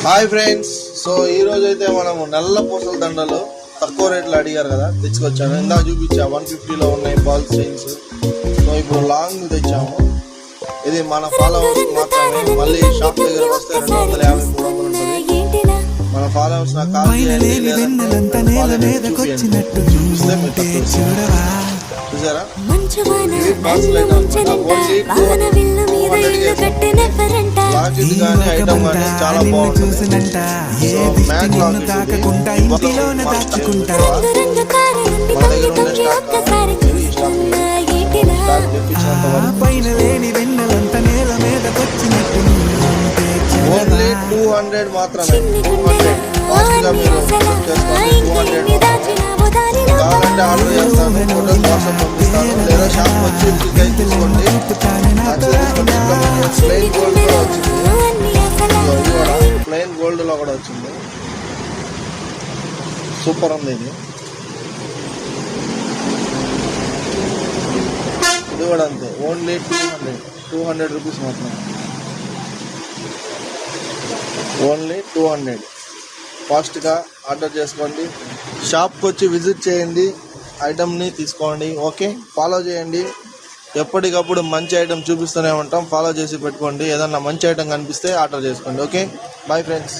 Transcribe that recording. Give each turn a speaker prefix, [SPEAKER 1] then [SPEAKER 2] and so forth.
[SPEAKER 1] Hi friends, so ఈ రోజు అయితే మనము నల్ల పూసల దండలు తక్కువ రేట్లో అడిగారు కదా, తెచ్చుకొచ్చాను. ఇందాక చూపించా 150లో ఉన్నాయి బాల్ చైన్స్. సో ఇప్పుడు లాంగ్ తెచ్చాము. ఇది మన ఫాలోవర్స్ మాత్రమే. మళ్ళీ షాప్ దగ్గర వస్తే 250-300 ఉంటుంది. మన ఫాలోవర్స్ నాకు కాల్ చేయండి, చూసారా ఇది పార్సల్ ఐటమ్. లాకెట్ కానీ ఐటమ్ కానీ చాలా బాగుంటుంది. సో మ్యాట్ లాకెట్ మన దగ్గర ఉండే స్టాక్ తెప్పించినంత ఓన్లీ 200 మాత్రమే. 200 ఫాస్ట్గా మీరు చేసుకోండి. 200 కావాలంటే ఆర్డర్ చేస్తాను, ఫోటోస్ వాట్సాప్ పంపిస్తాను, లేదా షాప్ వచ్చి తీసుకోండి. ప్లెయిన్ గోల్డ్ కూడా వచ్చింది, ప్లెయిన్ గోల్డ్ లో కూడా వచ్చింది. సూపర్ ఉంది ఇది. ఇది కూడా అంతే, ఓన్లీ 200 రూపీస్ మాత్రమే. ఓన్లీ 200. ఫాస్ట్గా ఆర్డర్ చేసుకోండి, షాప్కి వచ్చి విజిట్ చేయండి, ఐటమ్ని తీసుకోండి. ఓకే, ఫాలో చేయండి. ఎప్పటికప్పుడు మంచి ఐటమ్ చూపిస్తూనే ఉంటాం, ఫాలో చేసి పెట్టుకోండి. ఏదన్నా మంచి ఐటమ్ కనిపిస్తే ఆర్డర్ చేసుకోండి. Okay, bye friends.